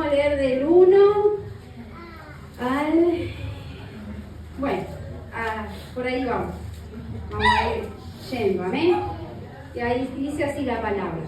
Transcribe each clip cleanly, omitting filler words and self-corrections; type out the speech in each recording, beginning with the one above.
Vamos a leer del 1 al... Bueno, por ahí vamos. Vamos a ir yendo, amén. Y ahí dice así la palabra.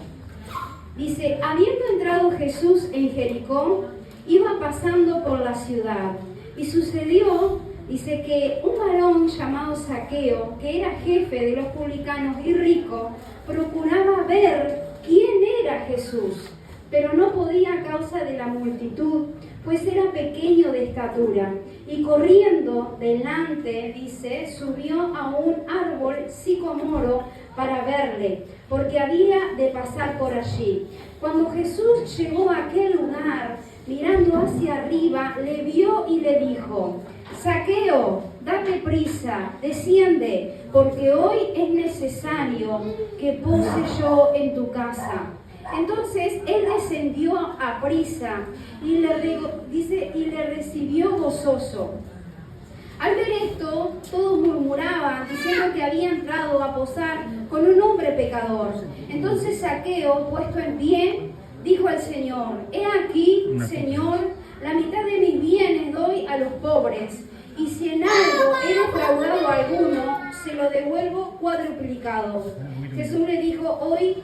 Dice, habiendo entrado Jesús en Jericó, iba pasando por la ciudad. Y sucedió, dice, que un varón llamado Zaqueo, que era jefe de los publicanos y rico, procuraba ver quién era Jesús, pero no podía a causa de la multitud, pues era pequeño de estatura. Y corriendo delante, dice, subió a un árbol sicomoro para verle, porque había de pasar por allí. Cuando Jesús llegó a aquel lugar, mirando hacia arriba, le vio y le dijo, Zaqueo, date prisa, desciende, porque hoy es necesario que pose yo en tu casa. Entonces él descendió a prisa y le recibió gozoso. Al ver esto, todos murmuraban, diciendo que había entrado a posar con un hombre pecador. Entonces Zaqueo, puesto en pie, dijo al Señor, he aquí, Señor, la mitad de mis bienes doy a los pobres, y si en algo he defraudado a alguno, se lo devuelvo cuadruplicado. Jesús le dijo, hoy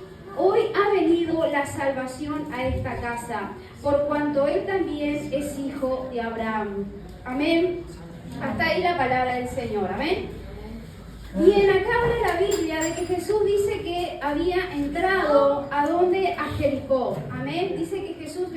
ha venido la salvación a esta casa, por cuanto él también es hijo de Abraham. Amén. Hasta ahí la palabra del Señor. Amén. Bien, acá habla la Biblia de que Jesús dice que había entrado a Jericó. Amén. Dice que Jesús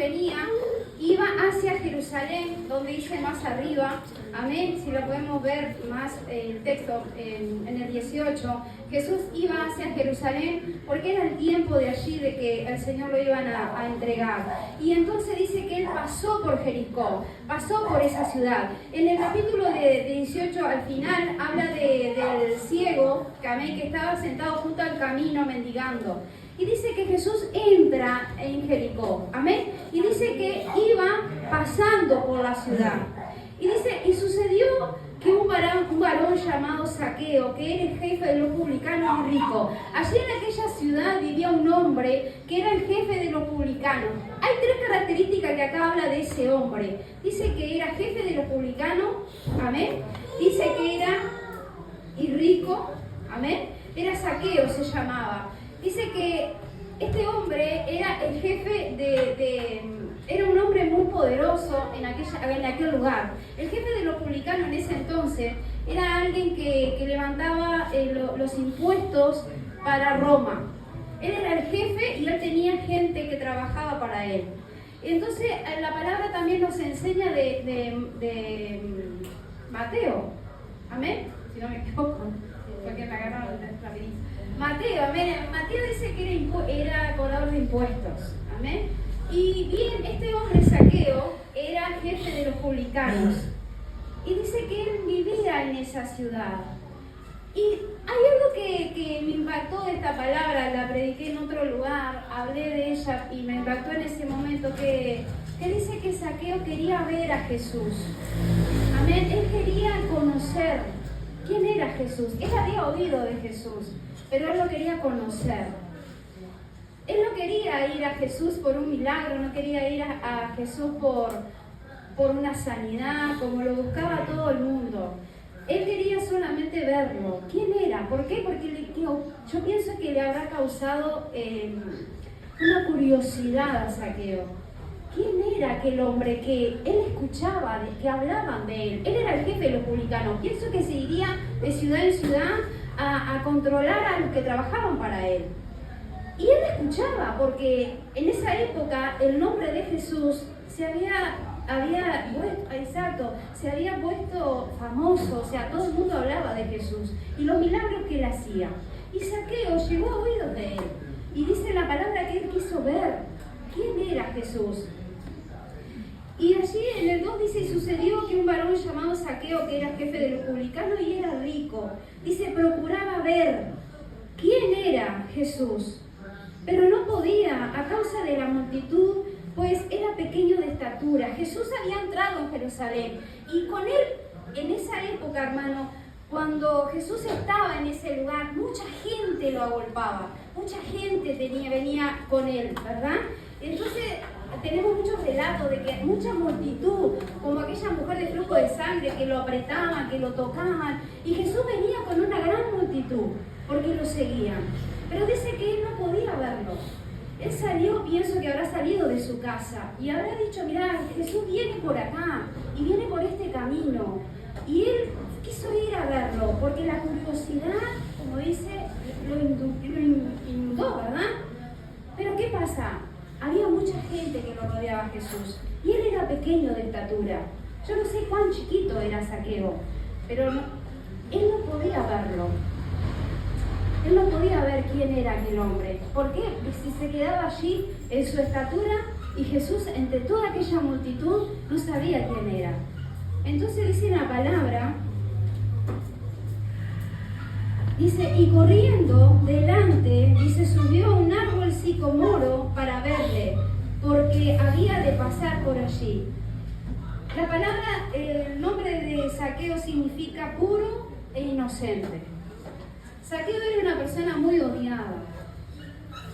iba hacia Jerusalén, donde dice más arriba. Amén. Si lo podemos ver más el texto en el 18. Jesús iba hacia Jerusalén porque era el tiempo de allí de que el Señor lo iban a entregar. Y entonces dice que él pasó por Jericó, pasó por esa ciudad. En el capítulo de 18 al final habla del ciego, amén, que estaba sentado junto al camino mendigando. Y dice que Jesús entra en Jericó, amén, y dice que iba pasando por la ciudad. Y dice, y sucedió que un varón llamado Zaqueo, que era el jefe de los publicanos y rico, allí en aquella ciudad vivía un hombre que era el jefe de los publicanos. Hay tres características que acá habla de ese hombre. Dice que era jefe de los publicanos, amén, dice que era y rico, amén, era Zaqueo, se llamaba. Dice que este hombre era el jefe era un hombre muy poderoso en aquel lugar. El jefe de los publicanos en ese entonces era alguien que levantaba los impuestos para Roma. Él era el jefe y él tenía gente que trabajaba para él. Entonces la palabra también nos enseña de Mateo, amén, si no me equivoco, porque me agarraron rapidísimo. Mateo, amén. Mateo dice que era cobrador de impuestos, amén. Y bien, este hombre Zaqueo era jefe de los publicanos. Y dice que él vivía en esa ciudad. Y hay algo que me impactó de esta palabra, la prediqué en otro lugar, hablé de ella y me impactó en ese momento que dice que Zaqueo quería ver a Jesús. Amén. Él quería conocer quién era Jesús. Él había oído de Jesús, pero él lo quería conocer. Él no quería ir a Jesús por un milagro, no quería ir a Jesús por una sanidad, como lo buscaba todo el mundo. Él quería solamente verlo. ¿Quién era? ¿Por qué? Porque yo pienso que le habrá causado una curiosidad a Zaqueo. ¿Quién era aquel hombre que él escuchaba, que hablaban de él? Él era el jefe de los publicanos. Pienso que se iría de ciudad en ciudad a controlar a los que trabajaban para él. Y él escuchaba, porque en esa época el nombre de Jesús se había puesto famoso, o sea, todo el mundo hablaba de Jesús y los milagros que él hacía. Y Zaqueo llegó a oídos de él. Y dice la palabra que él quiso ver quién era Jesús. Y allí en el 2 dice, y sucedió que un varón llamado Zaqueo, que era jefe de los publicanos y era rico, dice, procuraba ver quién era Jesús, pero no podía a causa de la multitud, pues era pequeño de estatura. Jesús había entrado en Jerusalén y con él, en esa época, hermano, cuando Jesús estaba en ese lugar, mucha gente lo agolpaba, mucha gente venía con él, ¿verdad? Entonces, tenemos muchos relatos de que mucha multitud, como aquella mujer de flujo de sangre, que lo apretaban, que lo tocaban, y Jesús venía con una gran multitud, porque lo seguían. Pero dice que él no podía verlo. Él salió, pienso que habrá salido de su casa, y habrá dicho, mirá, Jesús viene por acá, y viene por este camino. Y él quiso ir a verlo, porque la curiosidad, como dice, lo inundó, ¿verdad? Pero ¿qué pasa? Había mucha gente que lo rodeaba a Jesús, y él era pequeño de estatura. Yo no sé cuán chiquito era Zaqueo, pero él no podía verlo. Él no podía ver quién era aquel hombre. ¿Por qué? Porque si se quedaba allí en su estatura, y Jesús, entre toda aquella multitud, no sabía quién era. Entonces dice en la palabra, dice, y corriendo delante, dice, subió a un árbol sicomoro para verle, porque había de pasar por allí. La palabra, el nombre de Zaqueo significa puro e inocente. Zaqueo era una persona muy odiada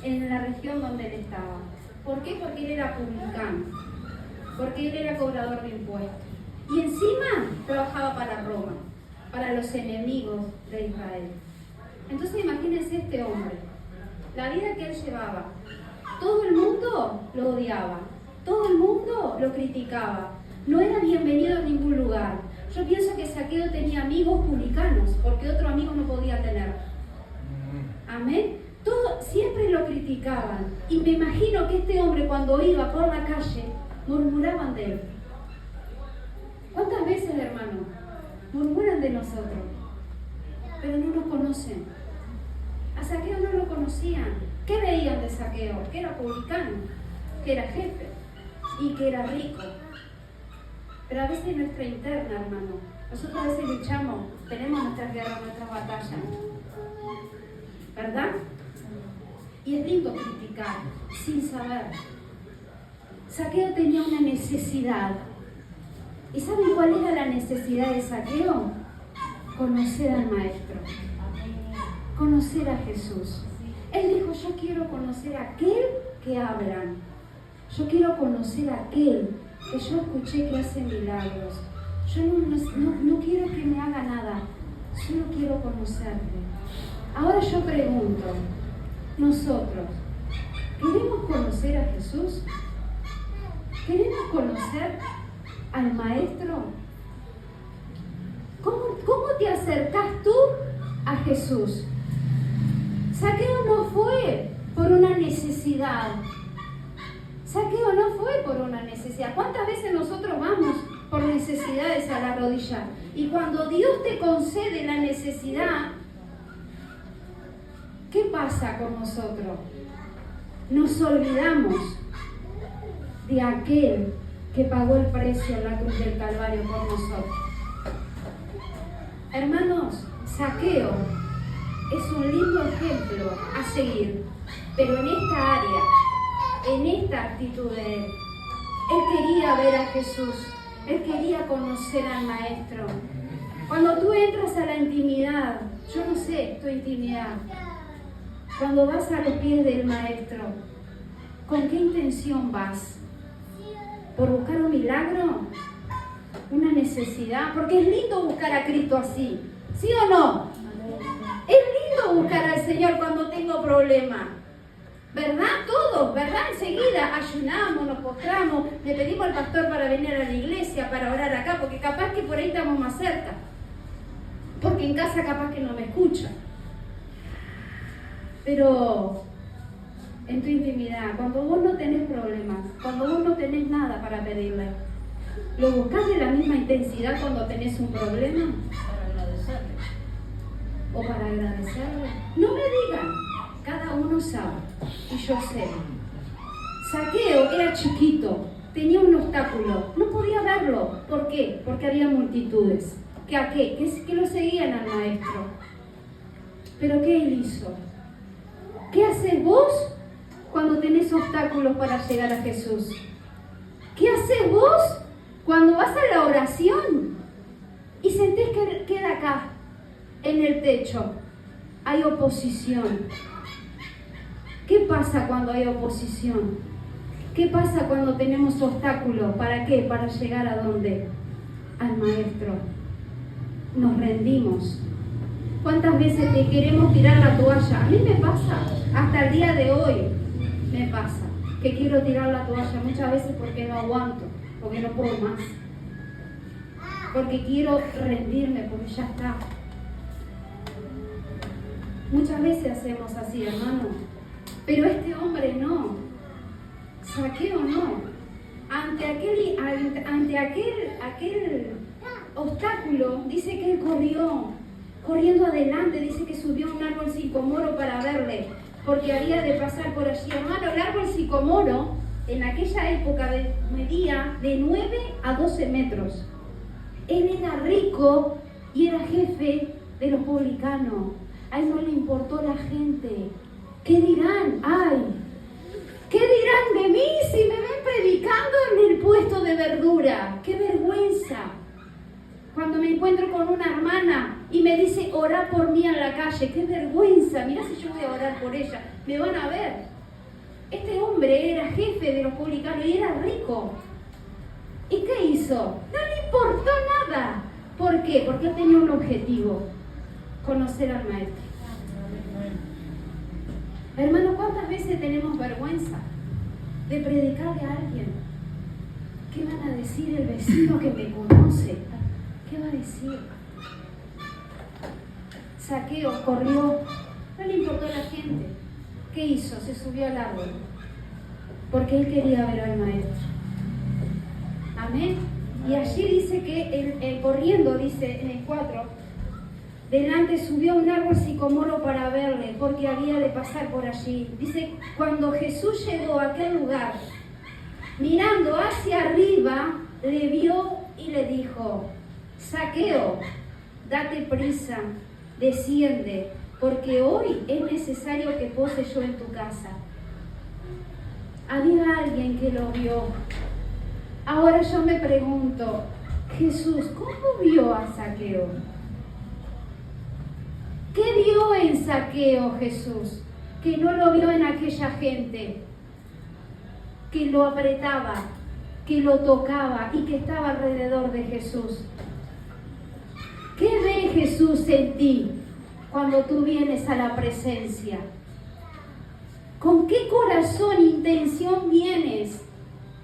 en la región donde él estaba. ¿Por qué? Porque él era publicano, porque él era cobrador de impuestos. Y encima trabajaba para Roma, para los enemigos de Israel. Entonces imagínense este hombre, la vida que él llevaba. Todo el mundo lo odiaba, todo el mundo lo criticaba, no era bienvenido a ningún lugar. Yo pienso que Zaqueo tenía amigos publicanos, porque otro amigo no podía tener. Amén. Siempre lo criticaban. Y me imagino que este hombre, cuando iba por la calle, murmuraban de él. ¿Cuántas veces, hermano, murmuran de nosotros? Pero no nos conocen. A Zaqueo no lo conocían. ¿Qué veían de Zaqueo? Que era publicano, que era jefe y que era rico. Pero a veces en nuestra interna, hermano, nosotros a veces luchamos, tenemos nuestras guerras, nuestras batallas, ¿verdad? Y es lindo criticar sin saber. Zaqueo tenía una necesidad. ¿Y saben cuál era la necesidad de Zaqueo? Conocer al Maestro, conocer a Jesús. Él dijo, yo quiero conocer a aquel que hablan, yo quiero conocer a aquel que yo escuché que hace milagros. Yo no quiero que me haga nada, solo quiero conocerte. Ahora yo pregunto, nosotros, ¿queremos conocer a Jesús? ¿Queremos conocer al Maestro? ¿Cómo te acercás tú a Jesús? Zaqueo no fue por una necesidad. Zaqueo no fue por una necesidad. ¿Cuántas veces nosotros vamos por necesidades a la rodilla? Y cuando Dios te concede la necesidad, ¿qué pasa con nosotros? Nos olvidamos de aquel que pagó el precio en la cruz del Calvario por nosotros. Hermanos, Zaqueo es un lindo ejemplo a seguir, pero en esta área, en esta actitud de él. Él quería ver a Jesús, él quería conocer al Maestro. Cuando tú entras a la intimidad, yo no sé tu intimidad, cuando vas a los pies del Maestro, ¿con qué intención vas? ¿Por buscar un milagro? ¿Una necesidad? Porque es lindo buscar a Cristo así, ¿sí o no? Es lindo buscar al Señor cuando tengo problemas, ¿verdad? Todos, ¿verdad? Enseguida ayunamos, nos postramos, le pedimos al pastor para venir a la iglesia, para orar acá, porque capaz que por ahí estamos más cerca, porque en casa capaz que no me escuchan. Pero en tu intimidad, cuando vos no tenés problemas, cuando vos no tenés nada para pedirle, ¿lo buscás de la misma intensidad cuando tenés un problema? Para agradecerle. ¿O para agradecerle? No me digan, cada uno sabe, y yo sé. Zaqueo era chiquito, tenía un obstáculo, no podía verlo. ¿Por qué? Porque había multitudes. Que lo seguían al Maestro. ¿Pero qué él hizo? ¿Qué haces vos cuando tenés obstáculos para llegar a Jesús? ¿Qué haces vos cuando vas a la oración y sentís que queda acá, en el techo? Hay oposición. ¿Qué pasa cuando hay oposición? ¿Qué pasa cuando tenemos obstáculos? ¿Para qué? Para llegar a dónde? Al Maestro. Nos rendimos. ¿Cuántas veces te queremos tirar la toalla? A mí me pasa, hasta el día de hoy me pasa, que quiero tirar la toalla muchas veces porque no aguanto, porque no puedo más. Porque quiero rendirme, porque ya está. Muchas veces hacemos así, hermano. Pero este hombre no. Zaqueo no. Ante aquel obstáculo, dice que él corriendo adelante, dice que subió a un árbol sicomoro para verle, porque había de pasar por allí. Hermano, el árbol sicomoro en aquella época medía de 9 a 12 metros. Él era rico y era jefe de los publicanos. A él no le importó la gente. ¿Qué dirán? ¡Ay! ¿Qué dirán de mí si me ven predicando en el puesto de verdura? ¡Qué vergüenza! Cuando me encuentro con una hermana y me dice, orá por mí en la calle, ¡qué vergüenza! Mirá si yo voy a orar por ella, me van a ver. Este hombre era jefe de los publicanos y era rico. ¿Y qué hizo? No le importó nada. ¿Por qué? Porque él tenía un objetivo: conocer al Maestro. Hermano, ¿cuántas veces tenemos vergüenza de predicarle a alguien? ¿Qué van a decir el vecino que me conoce? ¿Qué va a decir? Zaqueo corrió, no le importó a la gente. ¿Qué hizo? Se subió al árbol, porque él quería ver al Maestro. Amén. Y allí dice que corriendo, dice en el 4, delante subió a un árbol sicomoro para verle, porque había de pasar por allí. Dice, cuando Jesús llegó a aquel lugar, mirando hacia arriba, le vio y le dijo, Zaqueo, date prisa, desciende, porque hoy es necesario que pose yo en tu casa. Había alguien que lo vio. Ahora yo me pregunto, Jesús, ¿cómo vio a Zaqueo? ¿Qué vio en Zaqueo Jesús? Que no lo vio en aquella gente que lo apretaba, que lo tocaba y que estaba alrededor de Jesús. ¿Qué ve Jesús en ti cuando tú vienes a la presencia? ¿Con qué corazón e intención vienes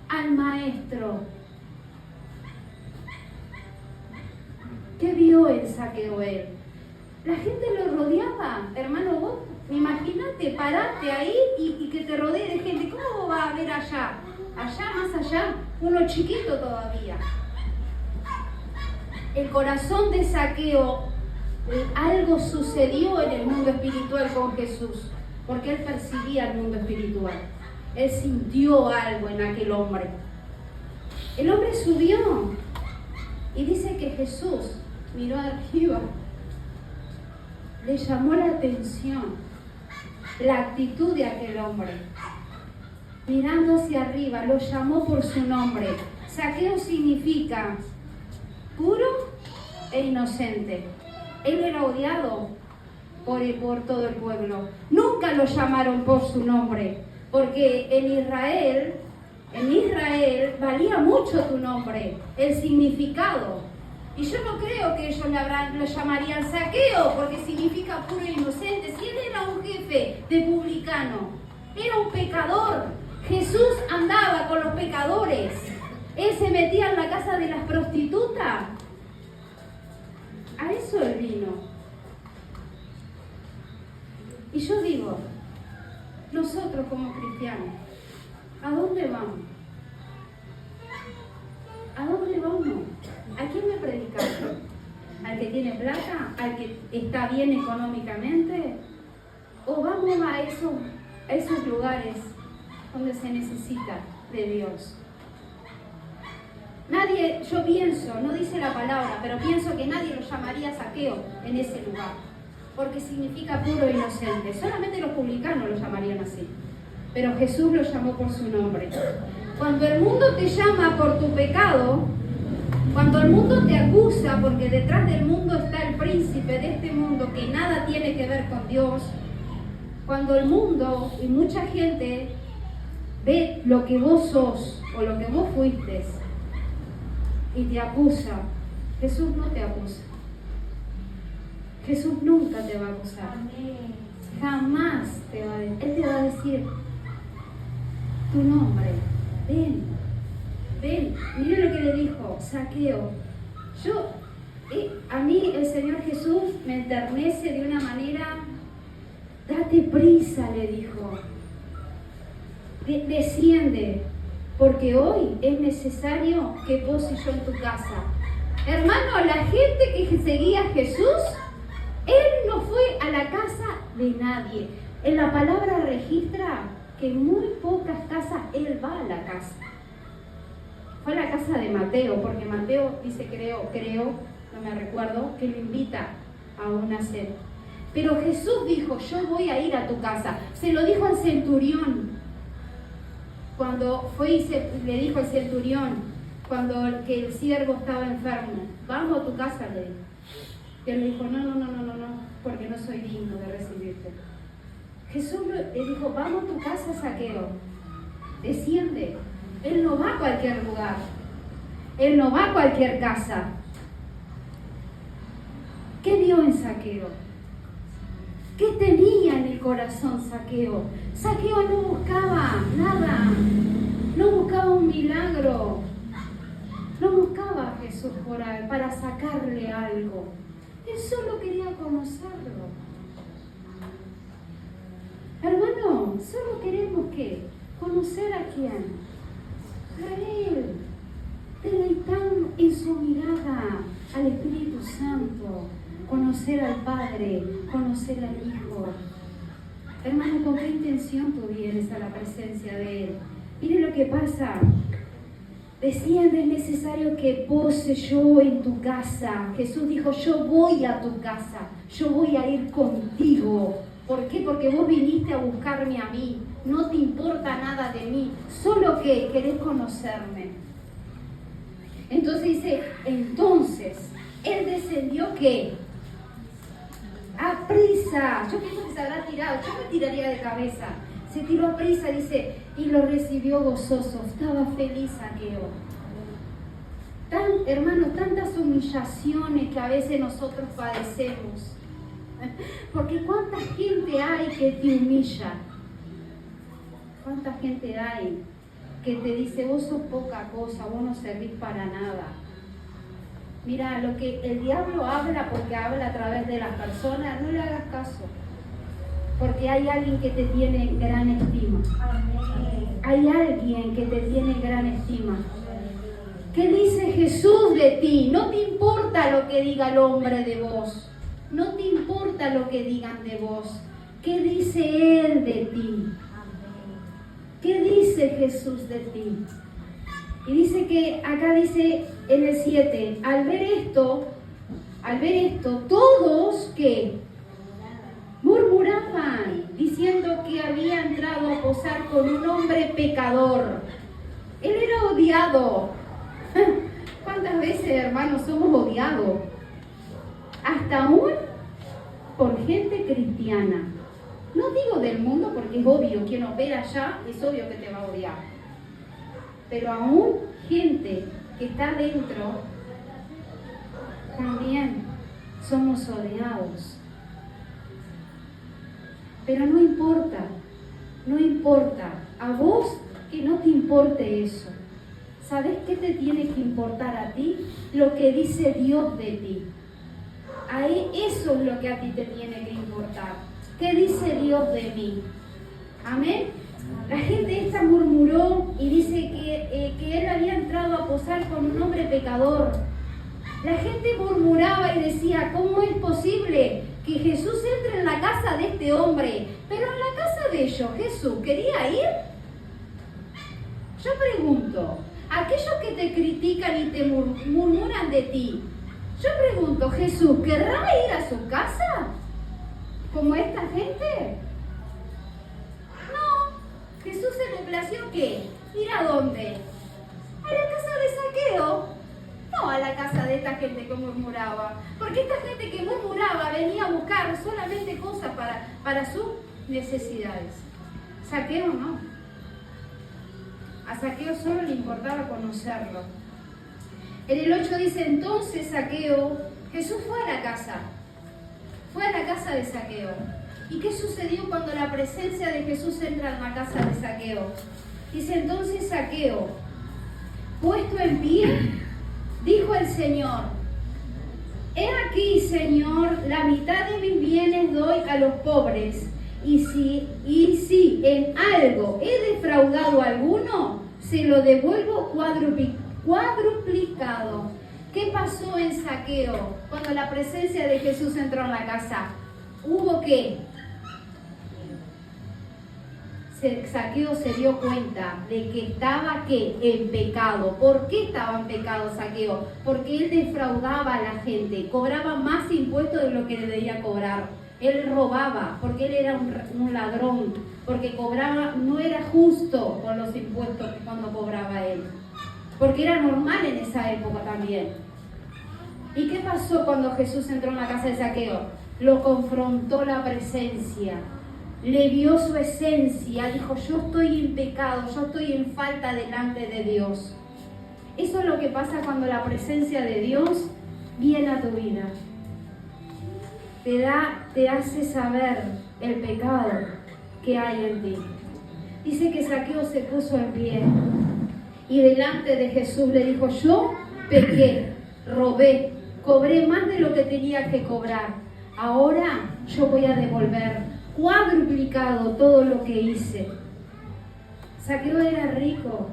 al Maestro? ¿Qué vio en Zaqueo él? La gente lo rodeaba, hermano, vos imagínate, pararte ahí y que te rodee de gente. ¿Cómo va a ver allá? Allá, más allá, uno chiquito todavía. El corazón de Zaqueo, algo sucedió en el mundo espiritual con Jesús, porque él percibía el mundo espiritual. Él sintió algo en aquel hombre. El hombre subió y dice que Jesús miró arriba. Le llamó la atención la actitud de aquel hombre. Mirando hacia arriba, lo llamó por su nombre. Zaqueo significa puro e inocente. Él era odiado por todo el pueblo. Nunca lo llamaron por su nombre, porque en Israel valía mucho tu nombre, el significado. Y yo no creo que ellos lo llamarían Zaqueo, porque significa puro e inocente. Si él era un jefe de publicano, era un pecador. Jesús andaba con los pecadores. Él se metía en la casa de las prostitutas. A eso él vino. Y yo digo, nosotros como cristianos, ¿a dónde vamos? ¿A dónde vamos? ¿A quién le predicamos? ¿Al que tiene plata? ¿Al que está bien económicamente? ¿O vamos a esos lugares donde se necesita de Dios? Nadie, yo pienso, no dice la palabra, pero pienso que nadie lo llamaría Zaqueo en ese lugar, porque significa puro e inocente. Solamente los publicanos lo llamarían así, pero Jesús lo llamó por su nombre. Cuando el mundo te llama por tu pecado, cuando el mundo te acusa, porque detrás del mundo está el príncipe de este mundo que nada tiene que ver con Dios, cuando el mundo y mucha gente ve lo que vos sos o lo que vos fuiste y te acusa, Jesús no te acusa. Jesús nunca te va a acusar. Jamás te va a decir. Él te va a decir tu nombre. Ven, ven. Mira lo que le dijo Zaqueo. A mí el Señor Jesús me enternece de una manera. Date prisa, le dijo. Desciende, porque hoy es necesario que vos y yo en tu casa. Hermano, la gente que seguía a Jesús, él no fue a la casa de nadie. En la palabra registra que en muy pocas casas él va a la casa. Fue a la casa de Mateo, porque Mateo dice, creo, no me recuerdo, que lo invita a una cena. Pero Jesús dijo, yo voy a ir a tu casa. Se lo dijo al centurión. Cuando fue y le dijo al centurión, que el siervo estaba enfermo, vamos a tu casa, le dijo. Y él le dijo, no, porque no soy digno de recibirte. Jesús le dijo, vamos a tu casa, Zaqueo, desciende. Él no va a cualquier lugar, él no va a cualquier casa. ¿Qué vio en Zaqueo? ¿Qué tenía en el corazón Zaqueo? Zaqueo no buscaba nada, no buscaba un milagro, no buscaba a Jesús por ahí para sacarle algo. Él solo quería conocerlo. Hermano, solo queremos ¿qué? Conocer a quién. A Él. Deleitar en su mirada al Espíritu Santo. Conocer al Padre, conocer al Hijo. Hermano, ¿con qué intención tú vienes a la presencia de Él? Mire lo que pasa. Desciende, es necesario que pose yo en tu casa. Jesús dijo, yo voy a tu casa, yo voy a ir contigo. ¿Por qué? Porque vos viniste a buscarme a mí. No te importa nada de mí, solo que querés conocerme. Entonces dice, Él descendió ¿qué? A prisa. Yo pienso que se habrá tirado, yo me tiraría de cabeza. Se tiró a prisa, dice, y lo recibió gozoso. Estaba feliz Zaqueo. Hermanos, tantas humillaciones que a veces nosotros padecemos. Porque cuánta gente hay que te humilla. Cuánta gente hay que te dice, vos sos poca cosa, vos no servís para nada. Mira, lo que el diablo habla, porque habla a través de las personas, no le hagas caso. Porque hay alguien que te tiene en gran estima. Hay alguien que te tiene en gran estima. ¿Qué dice Jesús de ti? No te importa lo que diga el hombre de vos. No te importa lo que digan de vos. ¿Qué dice Él de ti? ¿Qué dice Jesús de ti? Y dice que, acá dice en el 7, al ver esto, todos que murmuraban, diciendo que había entrado a posar con un hombre pecador. Él era odiado. ¿Cuántas veces, hermanos, somos odiados? Hasta aún por gente cristiana. No digo del mundo porque es obvio, quien opera allá es obvio que te va a odiar. Pero aún gente que está dentro, también somos odiados. Pero no importa. A vos que no te importe eso. ¿Sabés qué te tiene que importar a ti? Lo que dice Dios de ti. Eso es lo que a ti te tiene que importar. ¿Qué dice Dios de mí? Amén. La gente esta murmuró y dice que él había entrado a posar con un hombre pecador. La gente murmuraba y decía, ¿cómo es posible que Jesús entre en la casa de este hombre? Pero en la casa de ellos, ¿Jesús quería ir? Yo pregunto, aquellos que te critican y te murmuran de ti, yo pregunto, ¿Jesús querrá ir a su casa? ¿Como esta gente? No. Jesús se complació ¿qué? ¿Ir a dónde? A la casa de Zaqueo. No a la casa de esta gente que murmuraba. Porque esta gente que murmuraba venía a buscar solamente cosas para sus necesidades. Zaqueo no. A Zaqueo solo le importaba conocerlo. En el 8 dice, entonces Zaqueo, Jesús fue a la casa de Zaqueo. ¿Y qué sucedió cuando la presencia de Jesús entra en la casa de Zaqueo? Dice, entonces Zaqueo, puesto en pie, dijo el Señor, he aquí, Señor, la mitad de mis bienes doy a los pobres, y si en algo he defraudado a alguno, se lo devuelvo cuadruplicado. ¿Qué pasó en Zaqueo cuando la presencia de Jesús entró en la casa? ¿Hubo qué? Zaqueo se dio cuenta de que estaba ¿qué? En pecado. ¿Por qué estaba en pecado Zaqueo? Porque él defraudaba a la gente, cobraba más impuestos de lo que debía cobrar. Él robaba, porque él era un ladrón, porque cobraba, no era justo con los impuestos cuando cobraba él, porque era normal en esa época también. ¿Y qué pasó cuando Jesús entró en la casa de Zaqueo? Lo confrontó la presencia. Le vio su esencia, dijo, yo estoy en pecado, yo estoy en falta delante de Dios. Eso es lo que pasa cuando la presencia de Dios viene a tu vida. Te hace saber el pecado que hay en ti. Dice que Zaqueo se puso en pie y delante de Jesús le dijo, yo pequé, robé, cobré más de lo que tenía que cobrar. Ahora yo voy a devolver cuadruplicado todo lo que hice. Zaqueo era rico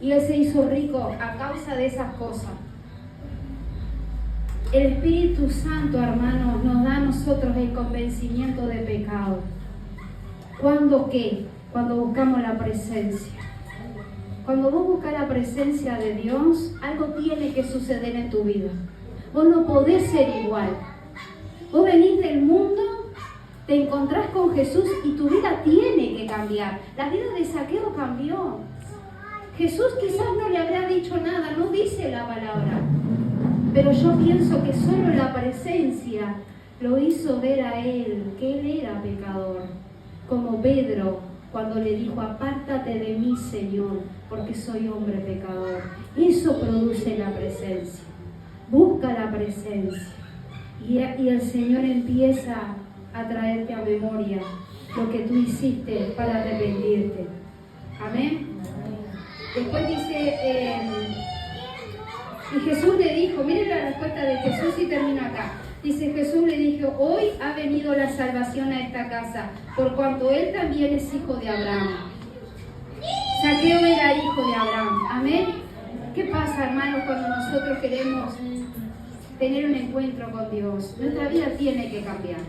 y él se hizo rico a causa de esas cosas. El Espíritu Santo, hermanos, nos da a nosotros el convencimiento de pecado. ¿Cuándo qué? Cuando buscamos la presencia. Cuando vos buscas la presencia de Dios, algo tiene que suceder en tu vida. Vos no podés ser igual. Vos venís del mundo, te encontrás con Jesús y tu vida tiene que cambiar. La vida de Zaqueo cambió. Jesús quizás no le habrá dicho nada, no dice la palabra. Pero yo pienso que solo la presencia lo hizo ver a él, que él era pecador. Como Pedro, cuando le dijo, apártate de mí, Señor, porque soy hombre pecador. Eso produce la presencia. Busca la presencia. Y el Señor empieza a traerte a memoria lo que tú hiciste para arrepentirte. Amén. Después dice, y Jesús le dijo, miren la respuesta de Jesús y termina acá. Dice, Jesús le dijo, hoy ha venido la salvación a esta casa, por cuanto él también es hijo de Abraham. Zaqueo era hijo de Abraham. Amén. ¿Qué pasa, hermanos, cuando nosotros queremos tener un encuentro con Dios? Nuestra vida tiene que cambiar.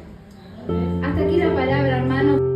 Hasta aquí la palabra, hermanos.